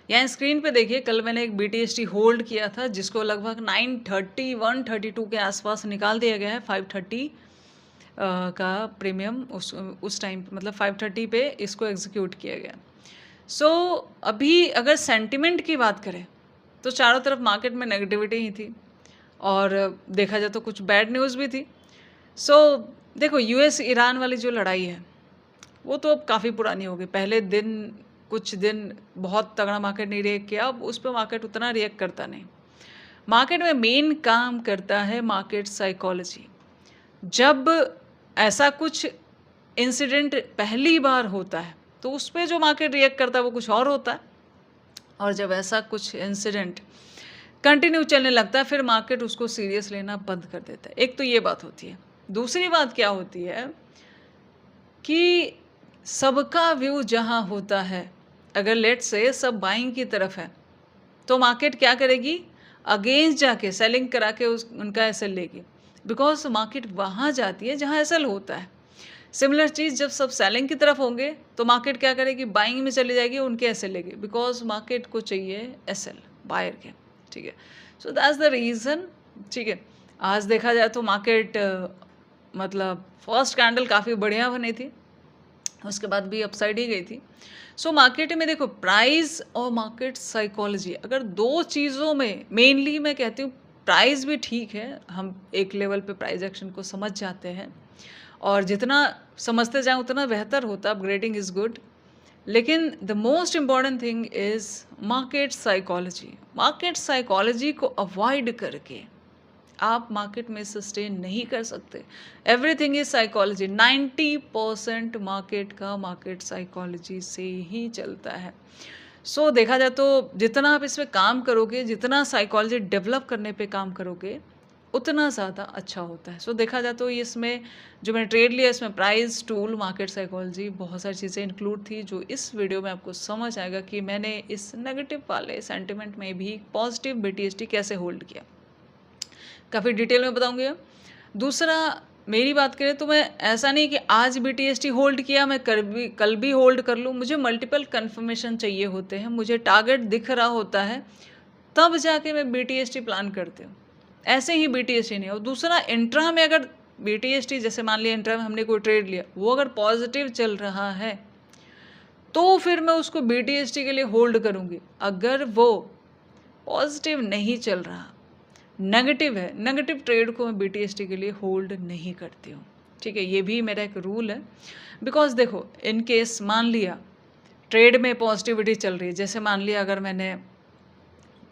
यहाँ स्क्रीन पे देखिए, कल मैंने एक BTST होल्ड किया था जिसको लगभग 930 132 के आसपास निकाल दिया गया है। 530 का प्रीमियम उस टाइम मतलब 530 पे इसको एग्जीक्यूट किया गया। सो अभी अगर सेंटिमेंट की बात करें तो चारों तरफ मार्केट में नेगेटिविटी ही थी और देखा जाए तो कुछ बैड न्यूज़ भी थी। सो देखो, यूएस ईरान वाली जो लड़ाई है वो तो अब काफ़ी पुरानी हो गई। पहले दिन कुछ दिन बहुत तगड़ा मार्केट नहीं रिएक्ट किया, अब उस पे मार्केट उतना रिएक्ट करता नहीं। मार्केट में मेन काम करता है मार्केट साइकोलॉजी। जब ऐसा कुछ इंसिडेंट पहली बार होता है तो उस पे जो मार्केट रिएक्ट करता है वो कुछ और होता है, और जब ऐसा कुछ इंसिडेंट कंटिन्यू चलने लगता है फिर मार्केट उसको सीरियस लेना बंद कर देता है। एक तो ये बात होती है। दूसरी बात क्या होती है कि सबका व्यू जहाँ होता है, अगर लेट्स से सब बाइंग की तरफ है तो मार्केट क्या करेगी, अगेंस्ट जाके सेलिंग करा के उनका एसएल लेगी, बिकॉज मार्केट वहाँ जाती है जहाँ एसएल होता है। सिमिलर चीज़ जब सब सेलिंग की तरफ होंगे तो मार्केट क्या करेगी, बाइंग में चली जाएगी, उनके एसएल लेगी, बिकॉज मार्केट को चाहिए एसएल बायर के। ठीक है, सो दैट्स द रीज़न। ठीक है, आज देखा जाए तो मार्केट मतलब फर्स्ट कैंडल काफ़ी बढ़िया बनी थी, उसके बाद भी अपसाइड ही गई थी। सो मार्केट में देखो, प्राइस और मार्केट साइकोलॉजी, अगर दो चीज़ों में मेनली मैं कहती हूँ, प्राइस भी ठीक है, हम एक लेवल पे प्राइस एक्शन को समझ जाते हैं और जितना समझते जाएं उतना बेहतर होता है, अपग्रेडिंग इज़ गुड। लेकिन the most important thing is market psychology. Market psychology को अवॉइड करके आप मार्केट में सस्टेन नहीं कर सकते। Everything is psychology. 90% मार्केट का मार्केट साइकोलॉजी से ही चलता है। सो देखा जाए तो जितना आप इसमें काम करोगे, जितना साइकोलॉजी डेवलप करने पे काम करोगे, उतना ज़्यादा अच्छा होता है। सो देखा जाए तो इसमें जो मैंने ट्रेड लिया, इसमें प्राइस, टूल, मार्केट साइकोलॉजी, बहुत सारी चीज़ें इंक्लूड थी, जो इस वीडियो में आपको समझ आएगा कि मैंने इस नेगेटिव वाले सेंटिमेंट में भी पॉजिटिव BTST कैसे होल्ड किया। काफ़ी डिटेल में बताऊंगी। दूसरा, मेरी बात करें तो मैं ऐसा नहीं कि आज BTST होल्ड किया मैं कल भी होल्ड कर लूँ। मुझे मल्टीपल कन्फर्मेशन चाहिए होते हैं, मुझे टारगेट दिख रहा होता है, तब जाके मैं BTST प्लान करती हूँ। ऐसे ही BTST नहीं। और दूसरा, इंट्रा में अगर BTST, जैसे मान लिया इंट्रा में हमने कोई ट्रेड लिया, वो अगर पॉजिटिव चल रहा है तो फिर मैं उसको BTST के लिए होल्ड करूँगी। अगर वो पॉजिटिव नहीं चल रहा, नेगेटिव है, नेगेटिव ट्रेड को मैं BTST के लिए होल्ड नहीं करती हूँ। ठीक है, ये भी मेरा एक रूल है। बिकॉज देखो, इन केस मान लिया ट्रेड में पॉजिटिविटी चल रही है, जैसे मान लिया अगर मैंने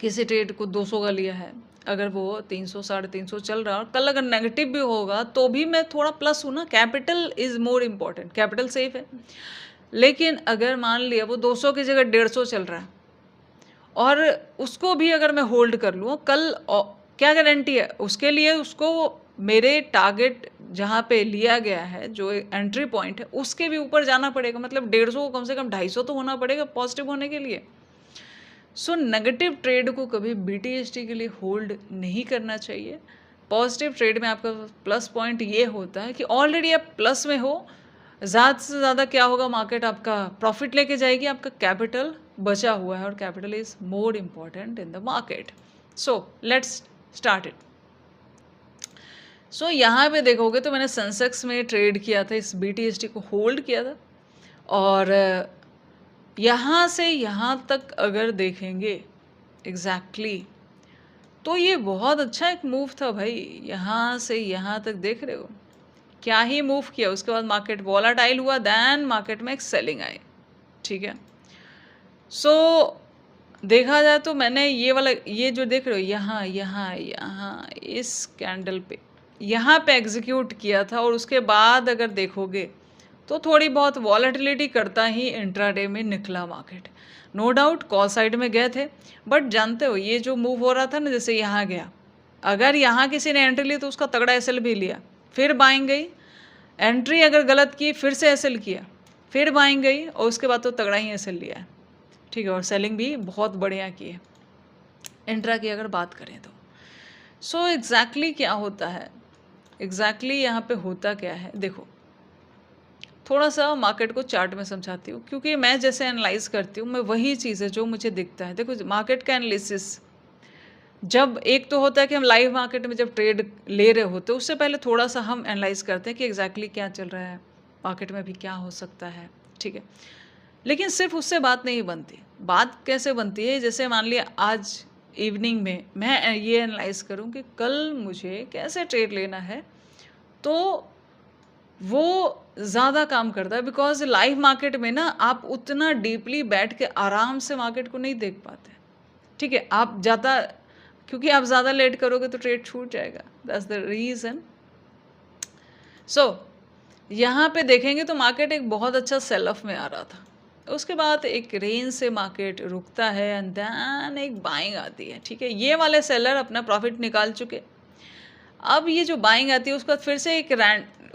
किसी ट्रेड को 200 का लिया है, अगर वो 300 350 चल रहा है और कल अगर नेगेटिव भी होगा तो भी मैं थोड़ा प्लस हूँ ना। Capital is more important, capital safe है। लेकिन अगर मान लिया वो 200 की जगह 150 चल रहा है और उसको भी अगर मैं होल्ड कर लूँ, कल क्या गारंटी है उसके लिए, उसको मेरे टारगेट जहाँ पे लिया गया है, जो एंट्री पॉइंट है, उसके भी ऊपर जाना पड़ेगा। मतलब 150 को कम से कम 250 तो होना पड़ेगा पॉजिटिव होने के लिए। सो नेगेटिव ट्रेड को कभी BTST के लिए होल्ड नहीं करना चाहिए। पॉजिटिव ट्रेड में आपका प्लस पॉइंट ये होता है कि ऑलरेडी आप प्लस में हो, ज़्यादा से ज़्यादा क्या होगा, मार्केट आपका प्रॉफिट लेके जाएगी, आपका कैपिटल बचा हुआ है और capital is more important in the market. So let's start it. So यहाँ पे देखोगे तो मैंने सेंसेक्स में ट्रेड किया था, इस BTST को होल्ड किया था, और यहाँ से यहाँ तक अगर देखेंगे एग्जैक्टली तो ये बहुत अच्छा एक मूव था भाई। यहाँ से यहाँ तक देख रहे हो, क्या ही मूव किया। उसके बाद मार्केट वॉलाटाइल हुआ, देन मार्केट में एक सेलिंग आई। ठीक है, सो देखा जाए तो मैंने ये वाला, ये जो देख रहे हो यहाँ यहाँ यहाँ इस कैंडल पे, यहाँ पे एग्जीक्यूट किया था, और उसके बाद अगर देखोगे तो थोड़ी बहुत वॉलेटिलिटी करता ही इंट्राडे में निकला market. No doubt call side में गए थे, बट जानते हो ये जो मूव हो रहा था ना, जैसे यहाँ गया, अगर यहाँ किसी ने एंट्री ली तो उसका तगड़ा एसएल भी लिया, फिर बाइंग गई, एंट्री अगर गलत की फिर से एसएल किया, फिर बाइंग गई, और उसके बाद तो तगड़ा ही एसएल लिया है। ठीक है, और सेलिंग भी बहुत बढ़िया की है इंट्रा की अगर बात करें तो। सो एग्जैक्टली क्या होता है, एग्जैक्टली यहाँ पे होता क्या है, देखो थोड़ा सा मार्केट को चार्ट में समझाती हूँ, क्योंकि मैं जैसे एनालाइज करती हूँ, मैं वही चीज़ है जो मुझे दिखता है। देखो मार्केट का एनालिसिस जब एक तो होता है कि हम लाइव मार्केट में जब ट्रेड ले रहे होते हैं, उससे पहले थोड़ा सा हम एनालाइज करते हैं कि एग्जैक्टली क्या चल रहा है, मार्केट में भी क्या हो सकता है, ठीक है। लेकिन सिर्फ उससे बात नहीं बनती। बात कैसे बनती है, जैसे मान लिया आज इवनिंग में मैं ये एनालाइज करूं कि कल मुझे कैसे ट्रेड लेना है, तो वो ज़्यादा काम करता है। बिकॉज लाइव मार्केट में ना आप उतना डीपली बैठ के आराम से मार्केट को नहीं देख पाते, ठीक है। आप ज़्यादा, क्योंकि आप ज़्यादा लेट करोगे तो ट्रेड छूट जाएगा, दैट्स द रीज़न। सो यहाँ पे देखेंगे तो मार्केट एक बहुत अच्छा सेल ऑफ में आ रहा था, उसके बाद एक रेंज से मार्केट रुकता है एंड देन एक बाइंग आती है, ठीक है। ये वाले सेलर अपना प्रॉफिट निकाल चुके। अब ये जो बाइंग आती है उसके बाद फिर से एक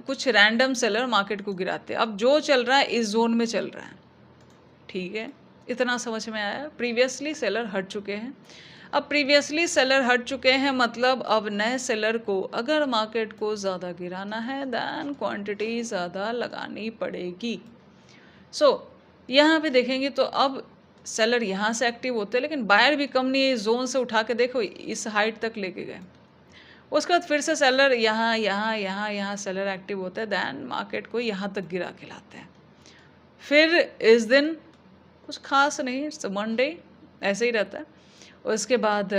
कुछ रैंडम सेलर मार्केट को गिराते हैं। अब जो चल रहा है इस जोन में चल रहा है, ठीक है। इतना समझ में आया। प्रीवियसली सेलर हट चुके हैं। अब प्रीवियसली सेलर हट चुके हैं मतलब अब नए सेलर को अगर मार्केट को ज़्यादा गिराना है दैन क्वांटिटी ज़्यादा लगानी पड़ेगी। सो यहाँ पे देखेंगे तो अब सेलर यहाँ से एक्टिव होते हैं, लेकिन बायर भी कम नहीं है। इस जोन से उठा के देखो इस हाइट तक लेके गए। उसके बाद फिर से सेलर यहाँ सेलर एक्टिव होता है, दैन मार्केट को यहाँ तक गिरा के लाते हैं। फिर इस दिन कुछ खास नहीं, इट्स मंडे, ऐसे ही रहता है। उसके बाद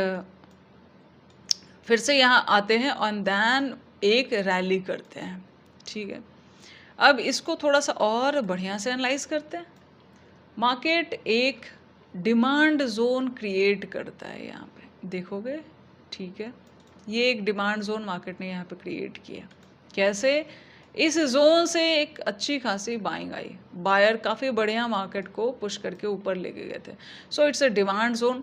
फिर से यहाँ आते हैं और दैन एक रैली करते हैं, ठीक है। अब इसको थोड़ा सा और बढ़िया से एनालाइज करते हैं। मार्केट एक डिमांड जोन क्रिएट करता है, यहाँ पे देखोगे, ठीक है। ये एक डिमांड जोन मार्केट ने यहाँ पे क्रिएट किया। कैसे? इस जोन से एक अच्छी खासी बाइंग आई, बायर काफ़ी बढ़िया मार्केट को पुश करके ऊपर लेके गए थे। So it's a demand zone.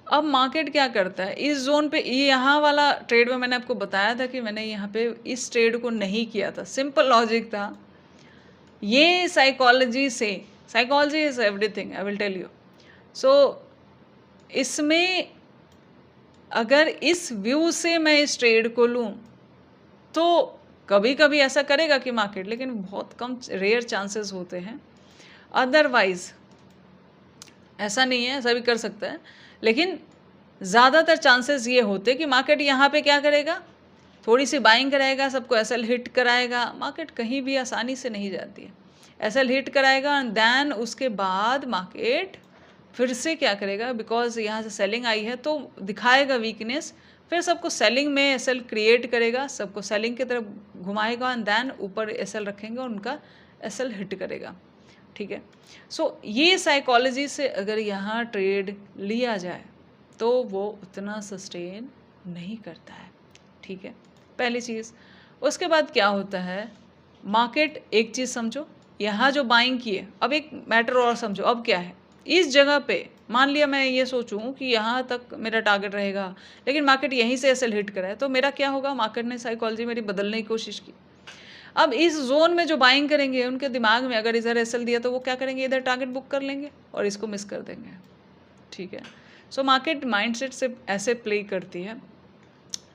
अब मार्केट क्या करता है इस जोन पे, ये यहाँ वाला ट्रेड में मैंने आपको बताया था कि मैंने यहाँ पे इस ट्रेड को नहीं किया था। सिंपल लॉजिक था, ये साइकोलॉजी से, psychology is everything, I will tell you. So इसमें अगर इस व्यू से मैं इस ट्रेड को लूँ तो कभी कभी ऐसा करेगा कि मार्केट, लेकिन बहुत कम, रेयर चांसेस होते हैं। अदरवाइज ऐसा नहीं है, ऐसा भी कर सकता है, लेकिन ज़्यादातर चांसेस ये होते कि मार्केट यहाँ पे क्या करेगा, थोड़ी सी बाइंग कराएगा, सबको एसएल हिट कराएगा। मार्केट कहीं भी आसानी से नहीं जाती है। एसएल हिट कराएगा एंड देन उसके बाद मार्केट फिर से क्या करेगा, बिकॉज यहाँ से सेलिंग आई है तो दिखाएगा वीकनेस, फिर सबको सेलिंग में एसएल क्रिएट करेगा, सबको सेलिंग की तरफ घुमाएगा एंड देन ऊपर एसएल रखेंगे और उनका एसएल हिट करेगा, ठीक है। सो ये साइकोलॉजी से अगर यहाँ ट्रेड लिया जाए तो वो उतना सस्टेन नहीं करता है, ठीक है, पहली चीज़। उसके बाद क्या होता है, मार्केट, एक चीज़ समझो, यहाँ जो बाइंग की है, अब एक मैटर और समझो, अब क्या है इस जगह पे, मान लिया मैं ये सोचूं कि यहाँ तक मेरा टारगेट रहेगा, लेकिन मार्केट यहीं से एसएल हिट करा है, तो मेरा क्या होगा, मार्केट ने साइकोलॉजी मेरी बदलने की कोशिश की। अब इस जोन में जो बाइंग करेंगे उनके दिमाग में अगर इधर एसएल दिया तो वो क्या करेंगे, इधर टारगेट बुक कर लेंगे और इसको मिस कर देंगे, ठीक है। सो मार्केट माइंडसेट से ऐसे प्ले करती है।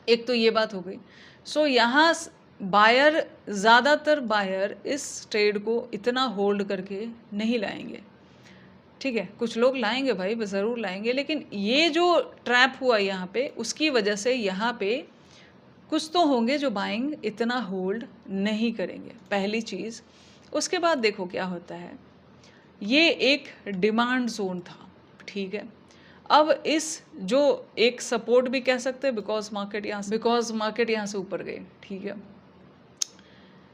एक तो ये बात हो गई। सो यहाँ बायर, ज़्यादातर बायर इस ट्रेड को इतना होल्ड करके नहीं लाएंगे, ठीक है। कुछ लोग लाएंगे भाई, ज़रूर लाएंगे, लेकिन ये जो ट्रैप हुआ यहाँ पे, उसकी वजह से यहाँ पे कुछ तो होंगे जो बाइंग इतना होल्ड नहीं करेंगे, पहली चीज़। उसके बाद देखो क्या होता है, ये एक डिमांड जोन था, ठीक है। अब इस जो एक सपोर्ट भी कह सकते हैं, बिकॉज मार्केट यहाँ से ऊपर गई, ठीक है।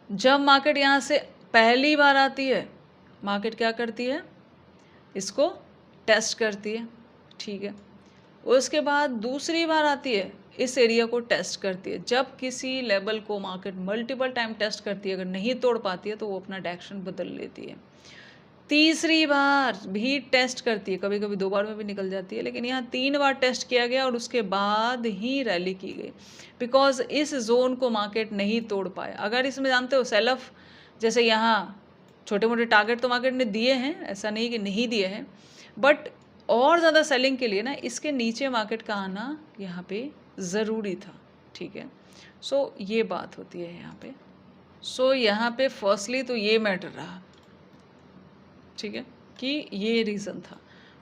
जब मार्केट यहाँ से पहली बार आती है, मार्केट क्या करती है, इसको टेस्ट करती है, ठीक है। उसके बाद दूसरी बार आती है, इस एरिया को टेस्ट करती है। जब किसी लेवल को मार्केट मल्टीपल टाइम टेस्ट करती है, अगर नहीं तोड़ पाती है तो वो अपना डायरेक्शन बदल लेती है। तीसरी बार भी टेस्ट करती है, कभी कभी 2 बार में भी निकल जाती है, लेकिन यहाँ 3 बार टेस्ट किया गया और उसके बाद ही रैली की गई, बिकॉज इस जोन को मार्केट नहीं तोड़ पाया। अगर इसमें जानते हो सेल ऑफ, जैसे यहाँ छोटे मोटे टारगेट तो मार्केट ने दिए हैं, ऐसा नहीं कि नहीं दिए हैं, बट और ज़्यादा सेलिंग के लिए ना इसके नीचे मार्केट का आना यहाँ पे ज़रूरी था, ठीक है। सो ये बात होती है यहाँ पे। सो यहाँ पे फर्स्टली तो ये मैटर रहा, ठीक है, कि ये रीज़न था।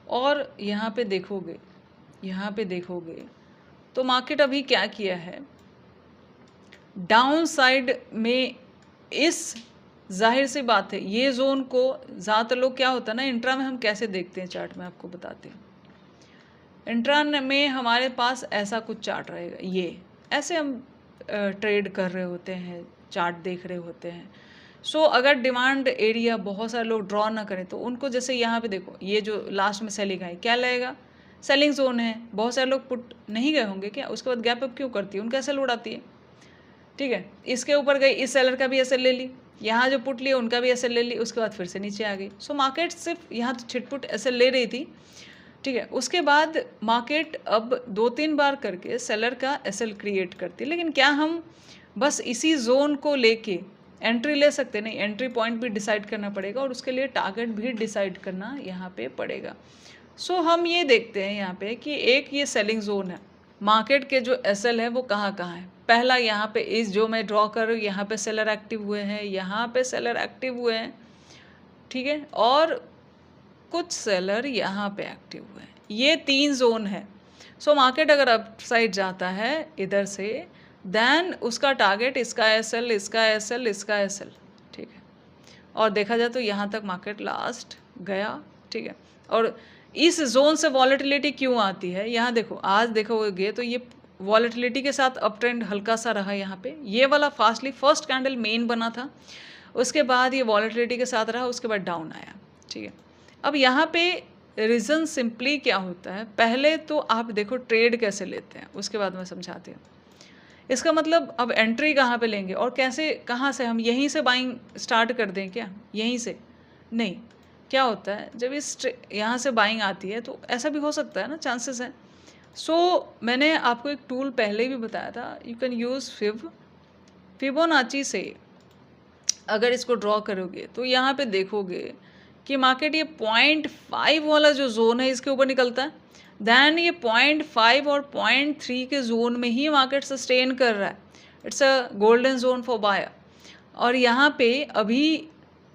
और यहाँ पे देखोगे, यहाँ पे देखोगे तो मार्केट अभी क्या किया है, डाउन साइड में इस जाहिर सी बात है ये जोन को ज़्यादातर लोग क्या होता है ना, इंट्रा में हम कैसे देखते हैं चार्ट में आपको बताते हैं। इंट्रा में हमारे पास ऐसा कुछ चार्ट रहेगा, ये ऐसे हम ट्रेड कर रहे होते हैं, चार्ट देख रहे होते हैं। सो अगर डिमांड एरिया बहुत सारे लोग ड्रॉ ना करें तो उनको, जैसे यहाँ पे देखो ये जो लास्ट में सेलिंग आई क्या लगेगा, सेलिंग जोन है, बहुत सारे लोग पुट नहीं गए होंगे क्या, उसके बाद गैप अप क्यों करती है, उनका एसएल उड़ाती है, ठीक है। इसके ऊपर गई, इस सेलर का भी एसएल ले ली, यहाँ जो पुट लिया उनका भी एसएल ले ली, उसके बाद फिर से नीचे आ गई। सो मार्केट सिर्फ यहाँ तो छिटपुट एसएल ले रही थी, ठीक है। उसके बाद मार्केट अब 2-3 बार करके सेलर का एसएल क्रिएट करती है। लेकिन क्या हम बस इसी जोन को लेके एंट्री ले सकते, नहीं, एंट्री पॉइंट भी डिसाइड करना पड़ेगा और उसके लिए टारगेट भी डिसाइड करना यहाँ पे पड़ेगा। सो हम ये देखते हैं यहाँ पे कि एक ये सेलिंग जोन है, मार्केट के जो एसएल है वो कहाँ कहाँ है। पहला यहाँ पे इस जो मैं ड्रॉ कर रही हूँ, यहाँ पे सेलर एक्टिव हुए हैं, यहाँ पे सेलर एक्टिव हुए हैं, ठीक है, और कुछ सेलर यहाँ पे एक्टिव हुए हैं, ये 3 जोन है। सो मार्केट अगर अप साइड जाता है इधर से, देन उसका टारगेट इसका एसएल, इसका एसएल, इसका एसएल, ठीक है। और देखा जाए तो यहाँ तक मार्केट लास्ट गया, ठीक है। और इस जोन से वॉलेटिलिटी क्यों आती है, यहाँ देखो, आज देखोगे तो ये वॉलेटिलिटी के साथ अप ट्रेंड हल्का सा रहा यहाँ पे, ये वाला फास्टली फर्स्ट कैंडल मेन बना था, उसके बाद ये वॉलेटिलिटी के साथ रहा, उसके बाद डाउन आया, ठीक है। अब यहाँ पे रीज़न सिंपली क्या होता है, पहले तो आप देखो ट्रेड कैसे लेते हैं, उसके बाद मैं समझाती हूँ। इसका मतलब अब एंट्री कहाँ पे लेंगे और कैसे, कहाँ से, हम यहीं से बाइंग स्टार्ट कर दें क्या, यहीं से नहीं। क्या होता है जब इस यहाँ से बाइंग आती है तो ऐसा भी हो सकता है ना, चांसेस हैं। सो मैंने आपको एक टूल पहले भी बताया था, यू कैन यूज़ फिबोनाची से अगर इसको ड्रॉ करोगे तो यहाँ पे देखोगे कि मार्केट ये 0.5 वाला जो जोन है इसके ऊपर निकलता है, दैन ये 0.5 और 0.3 के जोन में ही मार्केट सस्टेन कर रहा है, it's a golden zone for buyer. और यहाँ पे अभी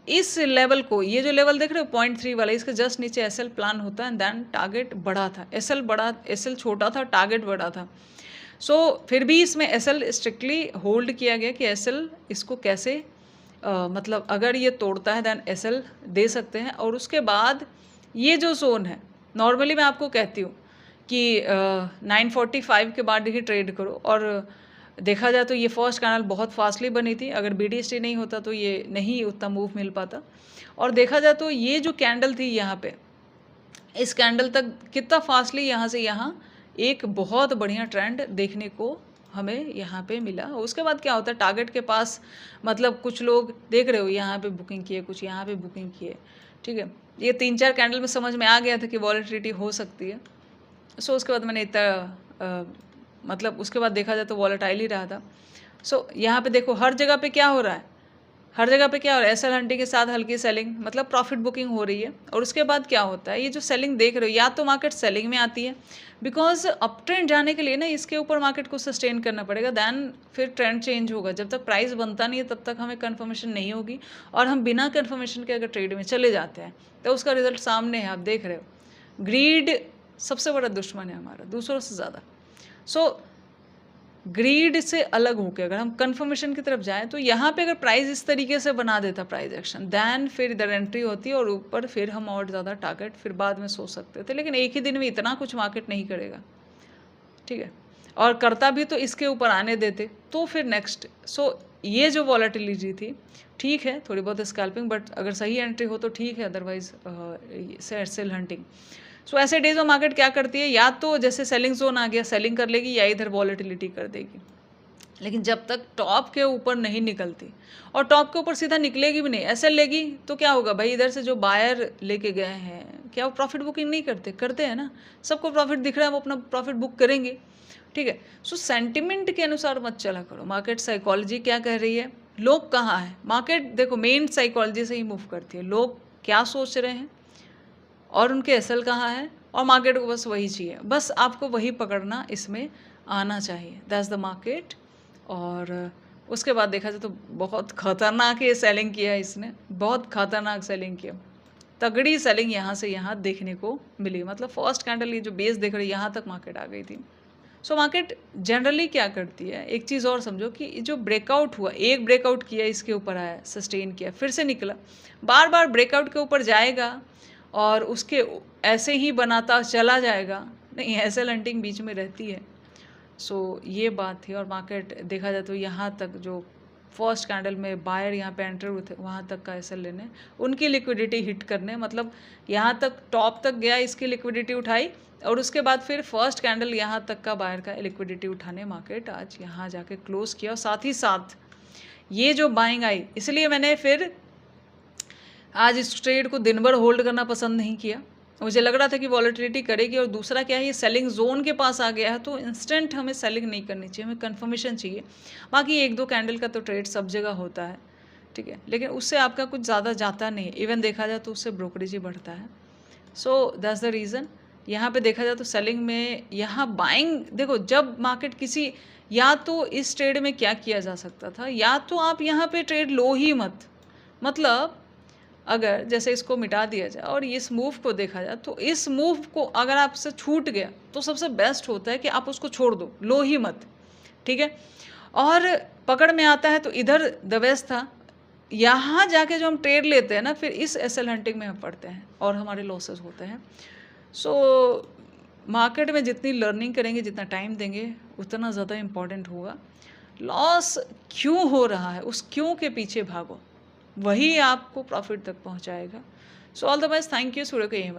इस लेवल को, ये जो लेवल देख रहे हो 0.3 वाला, इसके जस्ट नीचे एसएल प्लान होता है, दैन टारगेट बड़ा था, एसएल छोटा था, टारगेट बड़ा था। सो फिर भी इसमें एसएल स्ट्रिक्टली होल्ड किया गया कि एसएल इसको कैसे मतलब अगर ये तोड़ता है दैन एसएल दे सकते हैं। और उसके बाद ये जो जोन है, नॉर्मली मैं आपको कहती हूँ कि 945 के बाद ही ट्रेड करो, और देखा जाए तो ये फर्स्ट कैंडल बहुत फास्टली बनी थी, अगर बीडीएसटी नहीं होता तो ये नहीं उतना मूव मिल पाता। और देखा जाए तो ये जो कैंडल थी यहाँ पे, इस कैंडल तक कितना फास्टली यहाँ से यहाँ एक बहुत बढ़िया ट्रेंड देखने को हमें यहाँ पे मिला। उसके बाद क्या होता है, टारगेट के पास, मतलब कुछ लोग देख रहे हो यहाँ पे बुकिंग किए, कुछ यहाँ पे बुकिंग किए, ठीक है। ये 3-4 कैंडल में समझ में आ गया था कि वॉलेटिलिटी हो सकती है। सो उसके बाद मैंने इतना मतलब उसके बाद देखा जाए तो वॉलेटाइल ही रहा था। सो यहाँ पे देखो हर जगह पे क्या हो रहा है, हर जगह पे क्या हो रहा है, एसएल हंटिंग के साथ हल्की सेलिंग, मतलब प्रॉफिट बुकिंग हो रही है। और उसके बाद क्या होता है, ये जो सेलिंग देख रहे हो, या तो मार्केट सेलिंग में आती है, बिकॉज अप ट्रेंड जाने के लिए ना इसके ऊपर मार्केट को सस्टेन करना पड़ेगा, दैन फिर ट्रेंड चेंज होगा। जब तक प्राइस बनता नहीं है तब तक हमें कन्फर्मेशन नहीं होगी, और हम बिना कन्फर्मेशन के अगर ट्रेड में चले जाते हैं तो उसका रिजल्ट सामने है, आप देख रहे हो। ग्रीड सबसे बड़ा दुश्मन है हमारा, दूसरों से ज़्यादा। सो ग्रीड से अलग होकर अगर हम कंफर्मेशन की तरफ जाएं तो यहाँ पे अगर प्राइस इस तरीके से बना देता प्राइस एक्शन, दैन फिर इधर एंट्री होती है और ऊपर फिर हम और ज़्यादा टारगेट फिर बाद में सोच सकते थे। लेकिन एक ही दिन में इतना कुछ मार्केट नहीं करेगा, ठीक है, और करता भी तो इसके ऊपर आने देते तो फिर नेक्स्ट। सो ये जो वॉलेटिलिटी थी, ठीक है, थोड़ी बहुत स्कैल्पिंग, बट अगर सही एंट्री हो तो ठीक है, अदरवाइज सेल हंटिंग। सो ऐसे डेज में मार्केट क्या करती है, या तो जैसे सेलिंग जोन आ गया सेलिंग कर लेगी, या इधर वॉलेटिलिटी कर देगी। लेकिन जब तक टॉप के ऊपर नहीं निकलती, और टॉप के ऊपर सीधा निकलेगी भी नहीं, ऐसे लेगी तो क्या होगा भाई, इधर से जो बायर लेके गए हैं क्या वो प्रॉफिट बुकिंग नहीं करते, करते हैं ना, सबको प्रॉफिट दिख रहा है, वो अपना प्रॉफिट बुक करेंगे, ठीक है। सो सेंटिमेंट के अनुसार मत चला करो, मार्केट साइकोलॉजी क्या कह रही है, लोग कहाँ हैं, मार्केट देखो मेन साइकोलॉजी से ही मूव करती है, लोग क्या सोच रहे हैं और उनके एसएल कहाँ है, और मार्केट को बस वही चाहिए, बस आपको वही पकड़ना इसमें आना चाहिए, दैट्स द मार्केट। और उसके बाद देखा जाए तो बहुत खतरनाक ये सेलिंग किया इसने, बहुत खतरनाक सेलिंग किया, तगड़ी सेलिंग यहाँ से यहाँ देखने को मिली। मतलब फर्स्ट कैंडल ये जो बेस देख रहे यहाँ तक मार्केट आ गई थी। सो मार्केट जनरली क्या करती है, एक चीज़ और समझो कि जो ब्रेकआउट हुआ, एक ब्रेकआउट किया, इसके ऊपर आया, सस्टेन किया, फिर से निकला, बार बार ब्रेकआउट के ऊपर जाएगा और उसके ऐसे ही बनाता चला जाएगा नहीं, ऐसे हंटिंग बीच में रहती है। सो ये बात थी। और मार्केट देखा जाए तो यहाँ तक जो फर्स्ट कैंडल में बायर यहाँ पे एंटर हुए थे वहाँ तक का एसएल लेने, उनकी लिक्विडिटी हिट करने, मतलब यहाँ तक टॉप तक गया, इसकी लिक्विडिटी उठाई और उसके बाद फिर फर्स्ट कैंडल यहाँ तक का बायर का लिक्विडिटी उठाने मार्केट आज यहाँ जाके क्लोज किया। और साथ ही साथ ये जो बाइंग आई, इसलिए मैंने फिर आज इस ट्रेड को दिन भर होल्ड करना पसंद नहीं किया। मुझे लग रहा था कि वॉलेटिलिटी करेगी, और दूसरा क्या है, ये सेलिंग जोन के पास आ गया है तो इंस्टेंट हमें सेलिंग नहीं करनी चाहिए, हमें कंफर्मेशन चाहिए। बाकी एक दो कैंडल का तो ट्रेड सब जगह होता है, ठीक है, लेकिन उससे आपका कुछ ज़्यादा जाता नहीं है। इवन देखा जाए तो उससे ब्रोकरेज ही बढ़ता है। So that's the reason. यहाँ पे देखा जाए तो सेलिंग में, यहाँ बाइंग देखो, जब मार्केट किसी, या तो इस ट्रेड में क्या किया जा सकता था, या तो आप यहाँ पे ट्रेड लो ही मत, मतलब अगर जैसे इसको मिटा दिया जाए और इस मूव को देखा जाए तो इस मूव को अगर आपसे छूट गया तो सबसे बेस्ट होता है कि आप उसको छोड़ दो, लो ही मत, ठीक है। और पकड़ में आता है तो इधर द बेस्ट था, यहाँ जाके जो हम ट्रेड लेते हैं ना, फिर इस एसएल हंटिंग में हम पड़ते हैं और हमारे लॉसेस होते हैं। सो मार्केट में जितनी लर्निंग करेंगे, जितना टाइम देंगे, उतना ज़्यादा इम्पॉर्टेंट होगा। लॉस क्यों हो रहा है, उस क्यों के पीछे भागो, वही आपको प्रॉफिट तक पहुंचाएगा। So all the best, thank you. सूर्य को यही मत